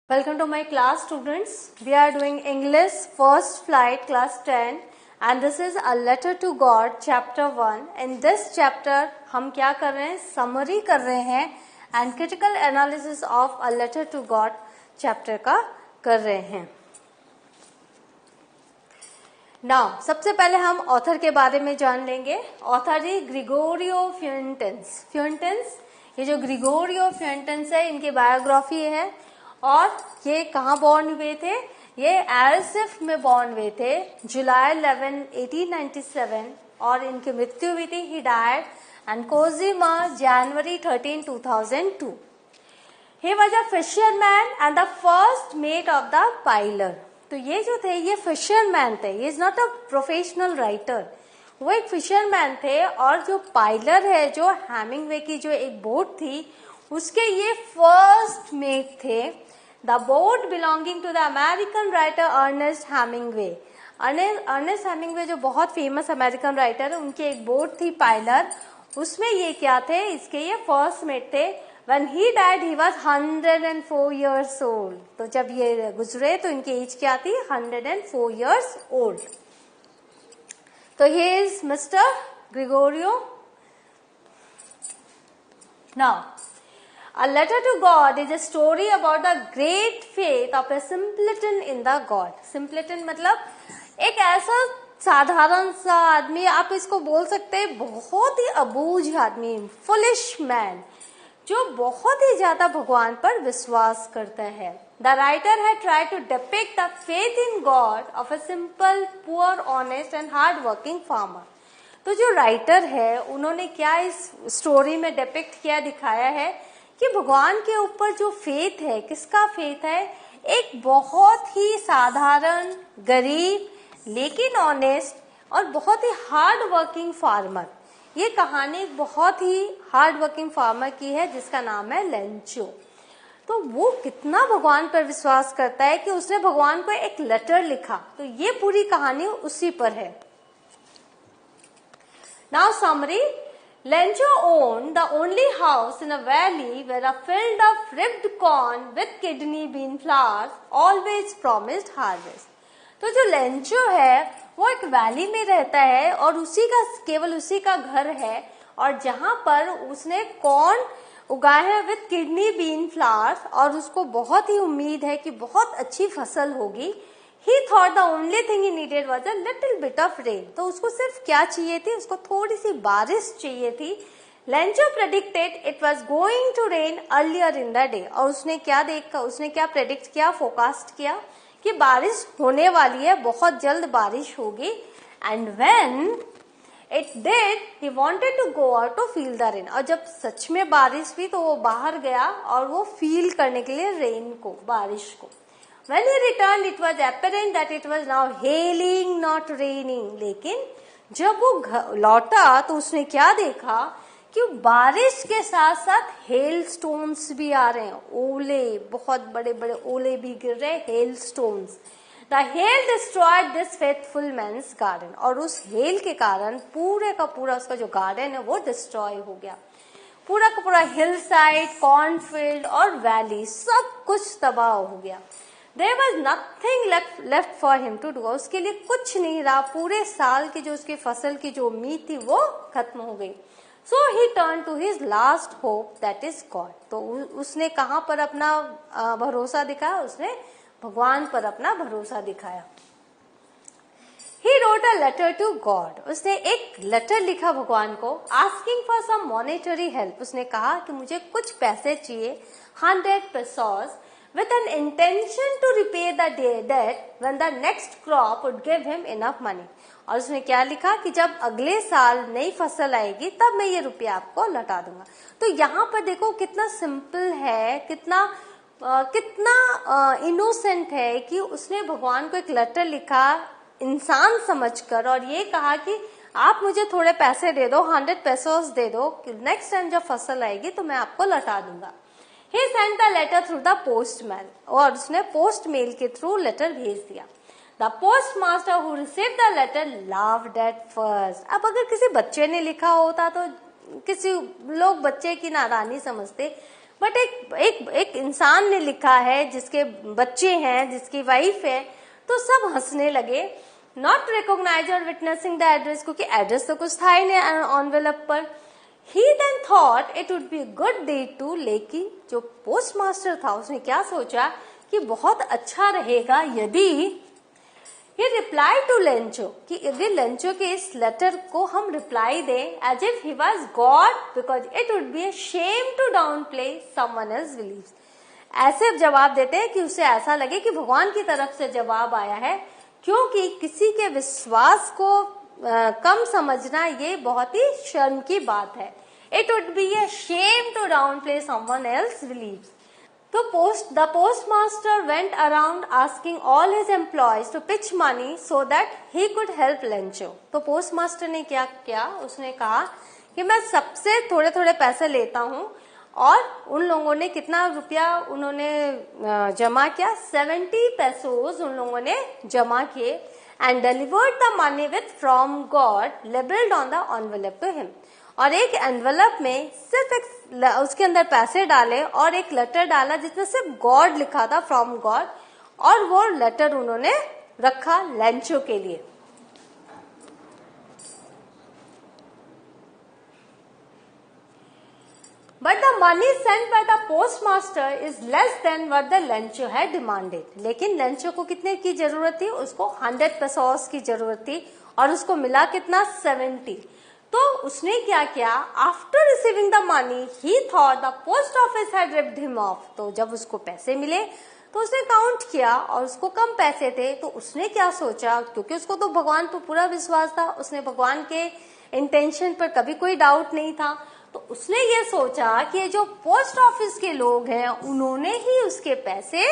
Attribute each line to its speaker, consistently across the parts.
Speaker 1: Welcome to my class, students. We are doing English first flight class 10 and this is a letter to God chapter 1. In this chapter हम क्या कर रहे हैं, summary कर रहे हैं and critical analysis of a letter to God chapter का कर रहे हैं. Now सबसे पहले हम author के बारे में जान लेंगे. Author है ग्रिगोरियो फ्यूएंटेंस. फ्यूएंटेंस, ये जो ग्रिगोरियो फ्यूएंटेंस है इनकी बायोग्राफी है और ये कहाँ बॉर्न हुए थे, ये एल्सिफ में बॉर्न हुए थे जुलाई 11, 1897 और इनकी मृत्यु हुई थी. He died and Cojimar January 13, 2002. He was a fisherman and the first mate of the Pilar. तो ये जो थे ये फिशरमैन थे, ये is not a professional writer, वो एक फिशरमैन थे. और जो पाइलर है, जो हेमिंगवे की जो एक बोट थी उसके ये फर्स्ट मेट थे. The boat belonging to the American writer Ernest Hemingway. Ernest Hemingway जो बहुत फेमस अमेरिकन राइटर है, उनकी एक बोट थी पाइलर, उसमें ये क्या थे, इसके ये फर्स्ट मेट थे. When he died, he was 104 years old. तो जब ये गुजरे तो इनकी एज क्या थी, 104 years old. तो ये is mister Gregorio. Now, A Letter to God is a story about the great faith of a simpleton in the God. Simpleton मतलब एक ऐसा साधारण सा आदमी, आप इसको बोल सकते हैं बहुत ही अबूझ आदमी, फुलिश मैन, जो बहुत ही ज्यादा भगवान पर विश्वास करता है. The writer had tried to depict the faith in God of a simple, poor, honest and hard-working farmer. तो जो राइटर है उन्होंने क्या इस स्टोरी में डिपिक्ट किया, दिखाया है कि भगवान के ऊपर जो फेथ है, किसका फेथ है, एक बहुत ही साधारण, गरीब लेकिन ऑनेस्ट और बहुत ही हार्ड वर्किंग फार्मर. ये कहानी बहुत ही हार्ड वर्किंग फार्मर की है जिसका नाम है लेंचो. तो वो कितना भगवान पर विश्वास करता है कि उसने भगवान को एक लेटर लिखा. तो ये पूरी कहानी उसी पर है. Now summary. Lencho owned the only house in a valley where a field of ribbed corn with kidney bean flowers always promised harvest. तो जो लेंचो है वो एक वैली में रहता है और केवल उसी का घर है और जहां पर उसने कॉर्न उगाए हैं विद किडनी बीन फ्लावर्स और उसको बहुत ही उम्मीद है कि बहुत अच्छी फसल होगी. He thought the only thing he needed was a little bit of rain. तो उसको सिर्फ क्या चाहिए थी, उसको थोड़ी सी बारिश चाहिए थी. Lencho predicted it was going to rain earlier in the day. और उसने क्या प्रेडिक्ट किया, फोरकास्ट किया कि बारिश होने वाली है, बहुत जल्द बारिश होगी. And when it did, he wanted to go out to feel the rain. और जब सच में बारिश हुई तो वो बाहर गया और वो फील करने के लिए रेन को, बारिश को. When he returned, it was apparent that it was now hailing, not raining. लेकिन जब वो लौटा तो उसने क्या देखा कि बारिश के साथ साथ हेल स्टोन्स भी आ रहे हैं, ओले, बहुत बड़े बड़े ओले भी गिर रहे, hail stones. The hail destroyed this faithful man's garden. और उस हेल के कारण पूरे का पूरा उसका जो गार्डन है वो डिस्ट्रॉय हो गया. पूरा का पूरा हिल साइड, कॉर्नफील्ड और वैली सब कुछ तबाह हो गया. There was nothing left for him to do. उसके लिए कुछ नहीं रहा, पूरे साल की जो उसकी फसल की जो उम्मीद थी वो खत्म हो गई. So he turned to his last hope, that is God. तो उसने कहाँ पर अपना भरोसा दिखाया, उसने भगवान पर अपना भरोसा दिखाया. He wrote a letter to God. उसने एक लेटर लिखा भगवान को, asking for some monetary help. उसने कहा कि मुझे कुछ पैसे चाहिए, 100 pesos, with an intention to repay the debt when the next crop would give him enough money. और उसने क्या लिखा कि जब अगले साल नई फसल आएगी तब मैं ये रुपया आपको लौटा दूंगा. तो यहाँ पर देखो कितना सिंपल है, कितना इनोसेंट है कि उसने भगवान को एक लेटर लिखा इंसान समझकर और ये कहा कि आप मुझे थोड़े पैसे दे दो, 100 पेसोस दे दो, नेक्स्ट टाइम जब फसल आएगी तो मैं आपको लौटा दूंगा. He sent the letter through the postman. और उसने पोस्ट मेल के थ्रू लेटर भेज दिया. The postmaster who received the letter laughed at first. अब अगर किसी बच्चे ने लिखा होता तो किसी लोग बच्चे की नादानी समझते, बट एक इंसान ने लिखा है जिसके बच्चे हैं, जिसकी वाइफ है, तो सब हंसने लगे। नॉट रिकॉग्नाइज और विटनेसिंग द एड्रेस, क्योंकि एड्रेस तो कुछ था ही नहीं एनवेलप पर। He then thought it would be good day to, लेकिन जो पोस्ट मास्टर था उसने क्या सोचा कि बहुत अच्छा रहेगा यदि He replied to Lencho कि यदि लेंचो के इस लेटर को हम रिप्लाई दें as if he was God, because it would be a shame to downplay someone else's beliefs. ऐसे जवाब देते हैं कि उसे ऐसा लगे कि भगवान की तरफ से जवाब आया है, क्योंकि किसी के विश्वास को कम समझना ये बहुत ही शर्म की बात है। It would be a shame to downplay someone else's beliefs. तो the postmaster went around asking all his employees to pitch money so that he could help Lencho. तो postmaster ने क्या किया, उसने कहा कि मैं सबसे थोड़े थोड़े पैसे लेता हूँ, और उन लोगों ने कितना रुपया उन्होंने जमा किया, 70 pesos उन लोगों ने जमा किए, and delivered the money with from God labeled on the envelope to him. और एक एनवेलप में सिर्फ उसके अंदर पैसे डाले और एक लेटर डाला जिसमें सिर्फ गॉड लिखा था, फ्रॉम गॉड, और वो लेटर उन्होंने रखा लेंचो के लिए। But the money sent by the post master is less than what the Lencho had demanded. लेकिन लेंचो को कितने की जरूरत थी, उसको 100 pesos की जरूरत थी, और उसको मिला कितना, 70। तो उसने क्या किया, after receiving the money he thought the post office had ripped him of. तो जब उसको पैसे मिले तो उसने काउंट किया और उसको कम पैसे थे, तो उसने क्या सोचा, क्योंकि उसको तो भगवान पर पूरा विश्वास था, उसने भगवान के इंटेंशन पर कभी कोई डाउट नहीं था, तो उसने ये सोचा कि ये जो पोस्ट ऑफिस के लोग हैं उन्होंने ही उसके पैसे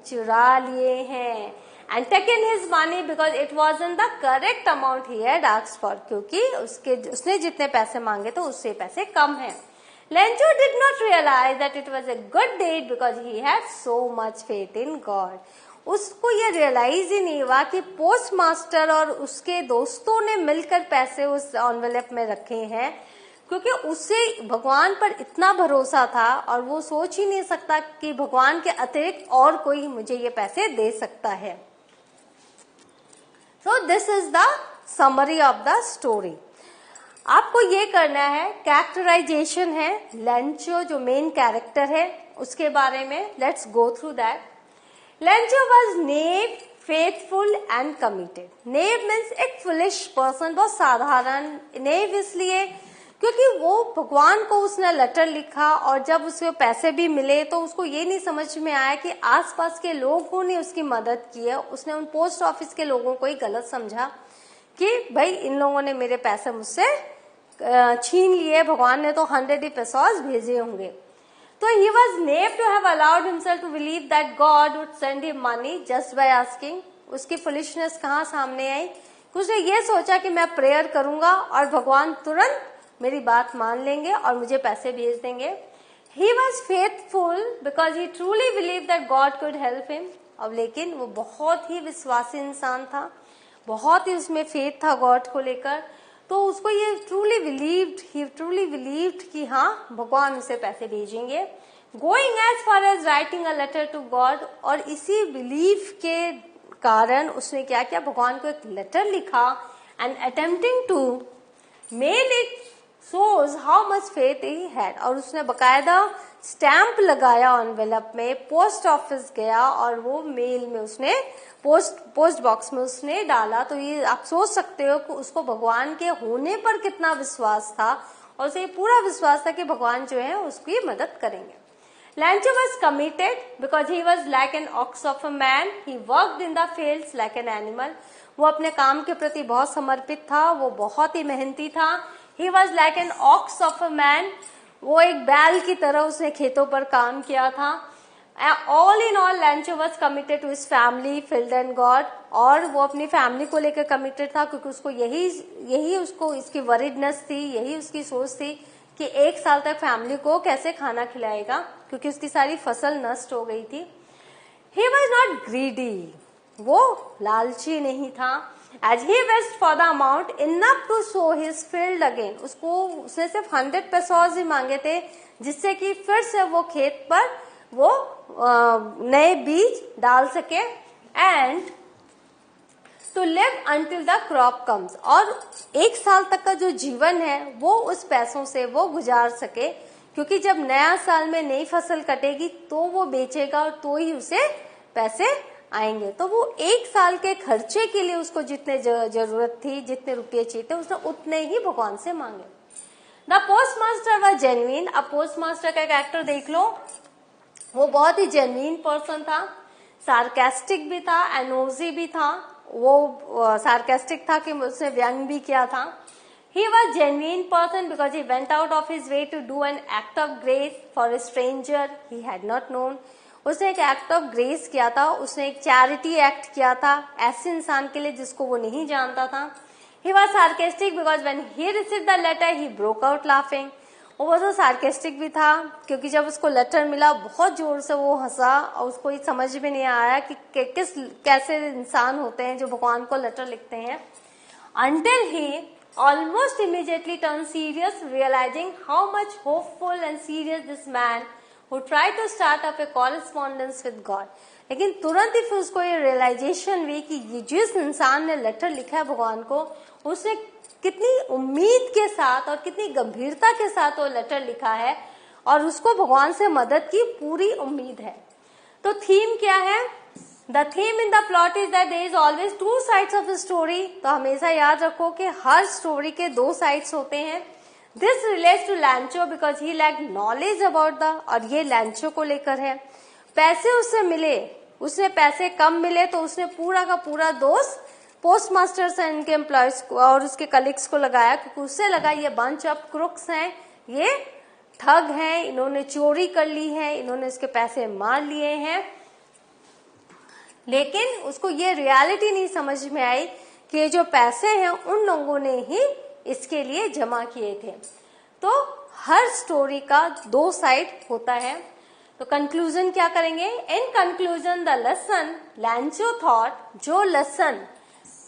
Speaker 1: चुरा लिए हैं, and taken his money because it wasn't the correct amount he had asked for, क्योंकि उसने जितने पैसे मांगे तो उससे पैसे कम हैं। Lencho did not realize that it was a good deed because he had so much faith in God. उसको ये रियलाइज ही नहीं हुआ कि पोस्ट मास्टर और उसके दोस्तों ने मिलकर पैसे उस एनवेलप में रखे हैं, क्योंकि उससे भगवान पर इतना भरोसा था और वो सोच ही नहीं सकता कि भगवान के अतिरिक्त और कोई मुझे ये पैसे दे सकता है। So this is the summary of the story. आपको ये करना है, कैरेक्टराइजेशन है, लेंचो जो मेन कैरेक्टर है उसके बारे में। Let's go through that. Lencho was naive, faithful and committed. Naive means एक फुलिश पर्सन, बहुत साधारण। नेव इसलिए क्योंकि वो भगवान को उसने लेटर लिखा, और जब उसको पैसे भी मिले तो उसको ये नहीं समझ में आया कि आसपास के लोगों ने उसकी मदद की है। उसने उन पोस्ट ऑफिस के लोगों को ही गलत समझा कि भाई इन लोगों ने मेरे पैसे मुझसे छीन लिए, भगवान ने तो 100 pesos भेजे होंगे। तो he was never to have allowed himself to believe that God would send him money just by asking. उसकी फुलिशनेस कहाँ सामने आई, उसने ये सोचा कि मैं प्रेयर करूंगा और भगवान तुरंत मेरी बात मान लेंगे और मुझे पैसे भेज देंगे। He was faithful because he truly believed that God could help him. अब लेकिन वो बहुत ही विश्वासी इंसान था, बहुत ही उसमें फेथ था गॉड को लेकर, तो उसको ये he truly believed कि हाँ भगवान उसे पैसे भेजेंगे। Going as far as writing a letter to God, और इसी बिलीफ के कारण उसने क्या किया, भगवान को एक लेटर लिखा, and attempting to mail it shows how much faith he had। और उसने बकायदा स्टैंप लगाया एनवेलप में, पोस्ट ऑफिस गया और वो मेल में उसने पोस्ट बॉक्स में उसने डाला। तो ये आप सोच सकते हो कि उसको भगवान के होने पर कितना विश्वास था, और उसे पूरा विश्वास था कि भगवान जो है उसकी मदद करेंगे। Lencho was committed because he was like an ox of a man. He worked in the fields like an animal. वो अपने काम के प्रति बहुत समर्पित था, वो बहुत ही मेहनती था। He was like an ox of a man. वो एक बैल की तरह उसने खेतों पर काम किया था। All in all, Lencho was committed to his family, field and God. और वो अपनी फैमिली को लेकर कमिटेड था, क्योंकि उसको यही उसको इसकी वरीडनेस थी, यही उसकी सोच थी कि 1 साल तक फैमिली को कैसे खाना खिलाएगा, क्योंकि उसकी सारी फसल नष्ट हो गई थी। He was not greedy. वो लालची नहीं था। As he wished for the amount enough to sow his field again, उसने सिर्फ 100 pesos ही मांगे थे जिससे कि फिर से वो खेत पर वो नए बीज डाल सके, and to live until the crop comes, और 1 साल तक का जो जीवन है वो उस पैसों से वो गुजार सके, क्योंकि जब नया साल में नई फसल कटेगी तो वो बेचेगा और तो ही उसे पैसे आएंगे। तो वो 1 साल के खर्चे के लिए उसको जितने जरूरत थी, जितने रुपये चाहिए थे, उसने उतने ही भगवान से मांगे। The post master was genuine. अब पोस्ट मास्टर का कैरेक्टर देख लो, वो बहुत ही जेन्युइन पर्सन था, सार्केस्टिक भी था, एनोजी भी था। वो सार्केस्टिक था कि उसने व्यंग भी किया था। He was genuine person because he went out of his way to do an act of grace for a stranger he had not known. उसने एक एक्ट ऑफ ग्रेस किया था, उसने एक चैरिटी एक्ट किया था ऐसे इंसान के लिए जिसको वो नहीं जानता था। He was sarcastic because when he received the letter he broke out laughing. वो बहुत सार्केस्टिक भी था क्योंकि जब उसको लेटर मिला बहुत जोर से वो हंसा और उसको ये समझ में नहीं आया कि कैसे इंसान होते हैं जो भगवान को लेटर लिखते हैं। Until he almost immediately turned serious, realizing how much hopeful and serious this man who tried to start up a correspondence with God. लेकिन तुरंत ही फिर उसको ये रियलाइजेशन हुई कि ये जिस इंसान ने लेटर लिखा है भगवान को, उसने कितनी उम्मीद के साथ और कितनी गंभीरता के साथ वो लेटर लिखा है और उसको भगवान से मदद की पूरी उम्मीद है। तो थीम क्या है? The theme in the plot is that there is always 2 sides of a story. तो हमेशा याद रखो कि हर स्टोरी के 2 साइड्स होते हैं। This relates to Lancho because he lacked knowledge about the, और ये लैंचो को लेकर है। पैसे उससे मिले, उसने पैसे कम मिले तो उसने पूरा का पूरा दोष पोस्ट मास्टर्स एंड इनके एम्प्लॉयज को और उसके कलीग्स को लगाया, क्योंकि उससे लगा ये बंच ऑफ क्रुक्स हैं, ये ठग हैं, इन्होंने चोरी कर ली है, इन्होंने इसके पैसे मार लिए हैं। लेकिन उसको ये रियलिटी नहीं समझ में आई कि ये जो पैसे हैं उन लोगों ने ही इसके लिए जमा किए थे। तो हर स्टोरी का 2 साइड होता है। तो कंक्लूजन क्या करेंगे? In conclusion the lesson लैंचो thought, जो लेसन,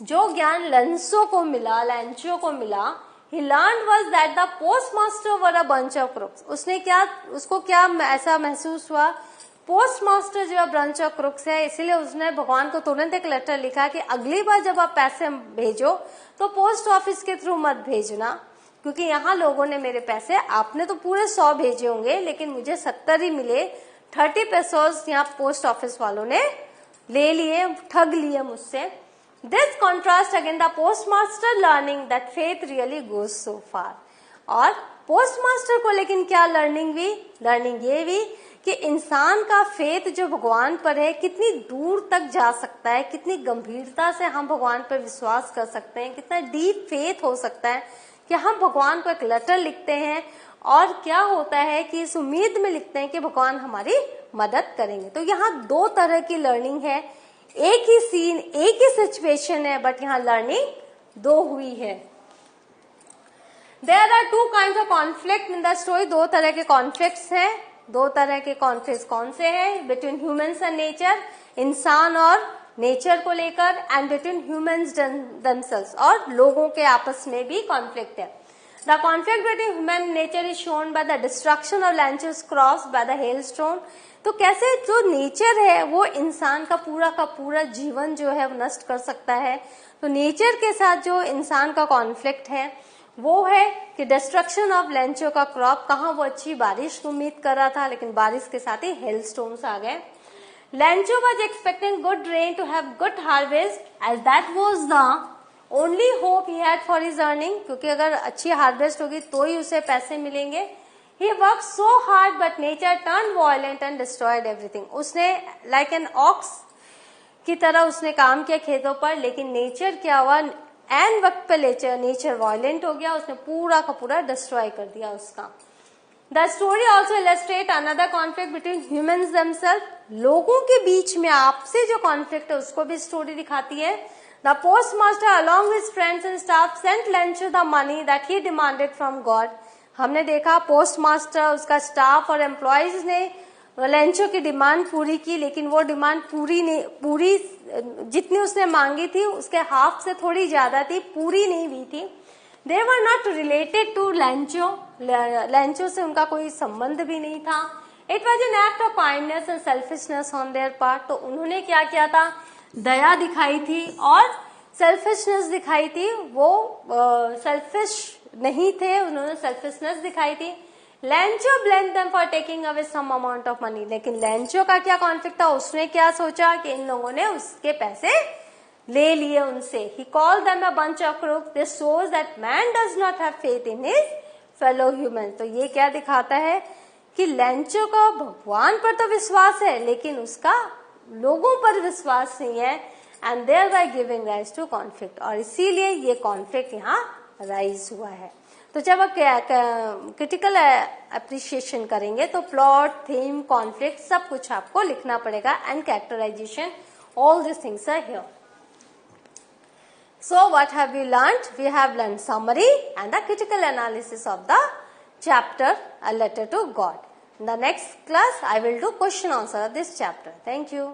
Speaker 1: जो ज्ञान लैंचो को मिला, he learned was that the postmaster were a bunch of crooks. उसको क्या ऐसा महसूस हुआ? पोस्ट मास्टर जो ब्रांच ऑफ क्रुक्स है, इसीलिए उसने भगवान को तुरंत एक लेटर लिखा कि अगली बार जब आप पैसे भेजो तो पोस्ट ऑफिस के थ्रू मत भेजना, क्योंकि यहाँ लोगों ने मेरे पैसे, आपने तो पूरे 100 भेजे होंगे लेकिन मुझे 70 ही मिले, 30 पेसोस यहाँ पोस्ट ऑफिस वालों ने ले लिए, ठग लिए मुझसे। This contrast again the post master learning that faith really goes so far. और पोस्ट मास्टर को लेकिन क्या लर्निंग ये हुई कि इंसान का फेथ जो भगवान पर है कितनी दूर तक जा सकता है, कितनी गंभीरता से हम भगवान पर विश्वास कर सकते हैं, कितना डीप फेथ हो सकता है कि हम भगवान को एक लेटर लिखते हैं और क्या होता है कि इस उम्मीद में लिखते हैं कि भगवान हमारी मदद करेंगे। तो यहाँ 2 तरह की लर्निंग है, एक ही सीन, एक ही सिचुएशन है, बट यहाँ लर्निंग 2 हुई है। There are 2 kinds of conflict in the story. 2 तरह के कॉन्फ्लिक्ट्स हैं। 2 तरह के कॉन्फ्लिक्ट कौन से हैं? बिटवीन ह्यूमंस एंड नेचर, इंसान और नेचर को लेकर, एंड बिटवीन ह्यूमंस themselves, और लोगों के आपस में भी कॉन्फ्लिक्ट है। The conflict between human and nature is shown by the destruction of Lencho's crops by the hailstone. तो कैसे जो नेचर है वो इंसान का पूरा जीवन जो है वो नष्ट कर सकता है। तो नेचर के साथ जो इंसान का कॉन्फ्लिक्ट है वो है कि डिस्ट्रक्शन ऑफ लैंचो का क्रॉप, कहाँ वो अच्छी बारिश की उम्मीद कर रहा था लेकिन बारिश के साथ ही हेलस्टोन्स आ गए। Lencho was expecting good rain to have good harvest as that was the only hope he had for his earning, क्योंकि अगर अच्छी हार्वेस्ट होगी तो ही उसे पैसे मिलेंगे। He worked so hard but nature turned violent and destroyed everything. उसने like an ox की तरह उसने काम किया खेतों पर, लेकिन नेचर क्या हुआ, एन वक्त पे नेचर वायलेंट हो गया, उसने पूरा का पूरा डिस्ट्रॉय कर दिया उसका। The story also illustrate another conflict between humans themselves, लोगों के बीच में आपसे जो कॉन्फ्लिक्ट है उसको भी स्टोरी दिखाती है। The post master along with friends and staff sent Lencho the money that he demanded from God. हमने देखा पोस्ट मास्टर, उसका स्टाफ और एम्प्लॉयज ने लेंचो की डिमांड पूरी की, लेकिन वो डिमांड पूरी जितनी उसने मांगी थी उसके हाफ से थोड़ी ज्यादा थी, पूरी नहीं हुई थी. They were not related to Lencho, Lencho से उनका कोई संबंध भी नहीं था. It was an act of kindness and selfishness on their part. तो उन्होंने क्या किया था, दया दिखाई थी और सेल्फिशनेस दिखाई थी. वो सेल्फिश नहीं थे, उन्होंने सेल्फिशनेस दिखाई थी. Lencho blame them for taking away some amount of money. लेकिन लेंचो का क्या कॉन्फ्लिक्ट था, उसने क्या सोचा कि इन लोगों ने उसके पैसे ले लिए उनसे. He called them a bunch of crooks. This shows that man does not have faith in his fellow human. तो ये क्या दिखाता है कि लेंचो का भगवान पर तो विश्वास है लेकिन उसका लोगों पर विश्वास नहीं है, and thereby giving rise to conflict. और इसीलिए ये कॉन्फ्लिक्ट यहाँ राइज हुआ है. तो जब आप क्रिटिकल अप्रिशिएशन करेंगे तो प्लॉट, थीम, कॉन्फ्लिक्ट सब कुछ आपको लिखना पड़ेगा, and characterisation, all this things are here. So what have we learnt? We have learnt summary and the critical analysis of the chapter A Letter to God. In the next class, I will do question answer of this chapter. Thank you.